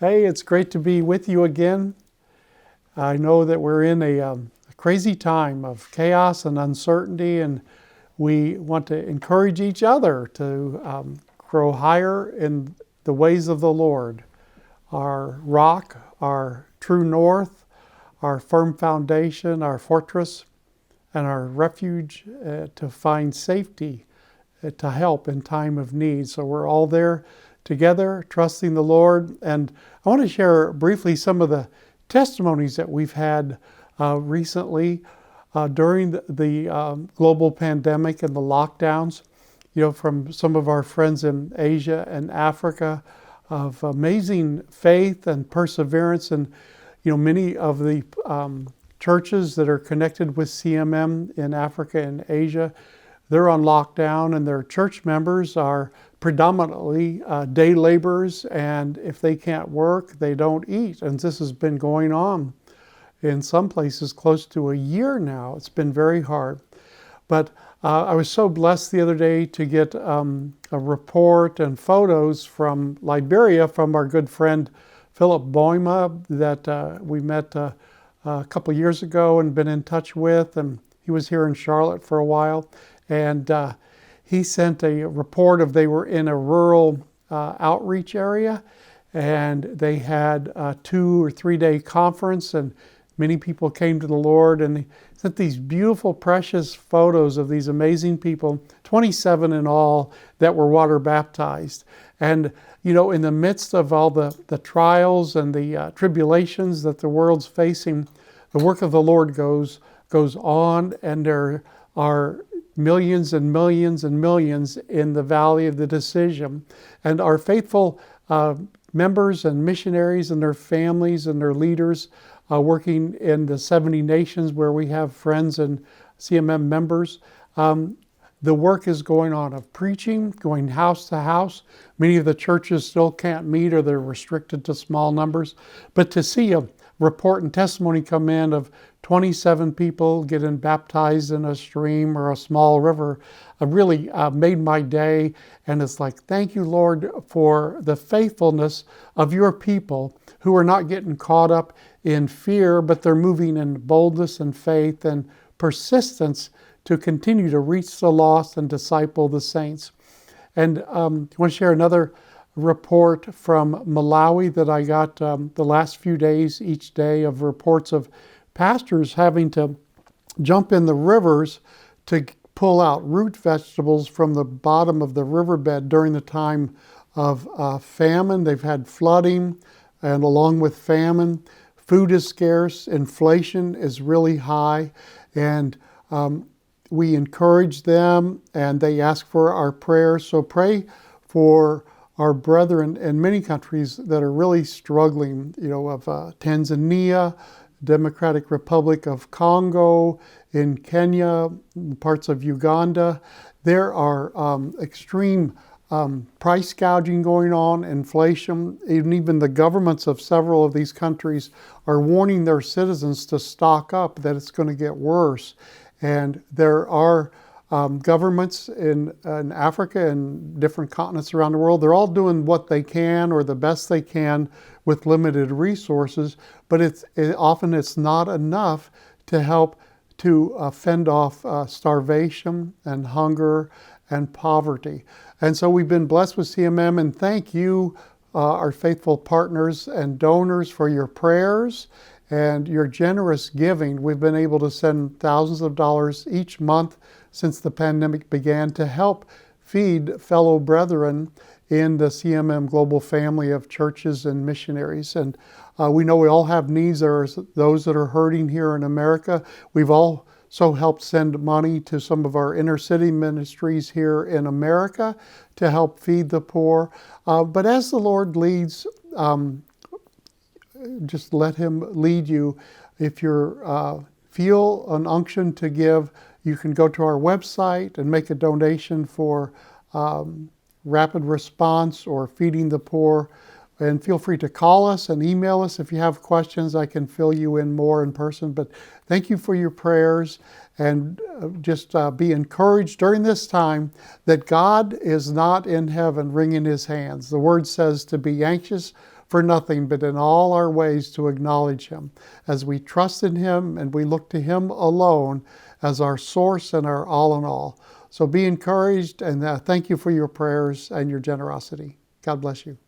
Hey, it's great to be with you again. I know that we're in a crazy time of chaos and uncertainty, and we want to encourage each other to grow higher in the ways of the Lord. Our rock, our true north, our firm foundation, our fortress, and our refuge to find safety, to help in time of need. So we're all there together, trusting the Lord. And I want to share briefly some of the testimonies that we've had recently during the global pandemic and the lockdowns, from some of our friends in Asia and Africa, of amazing faith and perseverance. And, many of the churches that are connected with CMM in Africa and Asia, they're on lockdown, and their church members are predominantly day laborers, and if they can't work, they don't eat. And this has been going on in some places close to a year now. It's been very hard. But I was so blessed the other day to get a report and photos from Liberia from our good friend Philip Boimah that we met a couple years ago and been in touch with, and he was here in Charlotte for a while. And he sent a report of they were in a rural outreach area, and they had a 2 or 3 day conference, and many people came to the Lord, and they sent these beautiful, precious photos of these amazing people, 27 in all, that were water baptized. And, in the midst of all the trials and the tribulations that the world's facing, the work of the Lord goes on, and there are millions and millions and millions in the Valley of the Decision. And our faithful members and missionaries and their families and their leaders working in the 70 nations where we have friends and CMM members, the work is going on of preaching, going house to house. Many of the churches still can't meet, or they're restricted to small numbers. But to see a report and testimony come in of 27 people getting baptized in a stream or a small river really made my day. And it's like, thank you, Lord, for the faithfulness of your people who are not getting caught up in fear, but they're moving in boldness and faith and persistence to continue to reach the lost and disciple the saints. And I want to share another report from Malawi that I got the last few days, each day, of reports of pastors having to jump in the rivers to pull out root vegetables from the bottom of the riverbed during the time of famine. They've had flooding, and along with famine, food is scarce, inflation is really high, and we encourage them, and they ask for our prayers. So pray for our brethren in many countries that are really struggling, of Tanzania, Democratic Republic of Congo, in Kenya, parts of Uganda. There are extreme price gouging going on, inflation, and even the governments of several of these countries are warning their citizens to stock up, that it's going to get worse. And there are governments in Africa and different continents around the world. They're all doing what they can, or the best they can, with limited resources, but often it's not enough to help to fend off starvation and hunger and poverty. And so we've been blessed with CMM, and thank you, our faithful partners and donors, for your prayers and your generous giving. We've been able to send thousands of dollars each month since the pandemic began to help feed fellow brethren in the CMM Global Family of churches and missionaries. And we know we all have needs. There are those that are hurting here in America. We've also helped send money to some of our inner city ministries here in America to help feed the poor. But as the Lord leads, just let Him lead you. If you feel an unction to give, you can go to our website and make a donation for rapid response or feeding the poor. And feel free to call us and email us if you have questions. I can fill you in more in person. But thank you for your prayers, and just be encouraged during this time that God is not in heaven wringing His hands. The Word says to be anxious for nothing, but in all our ways to acknowledge Him as we trust in Him and we look to Him alone as our source and our all in all. So be encouraged, and thank you for your prayers and your generosity. God bless you.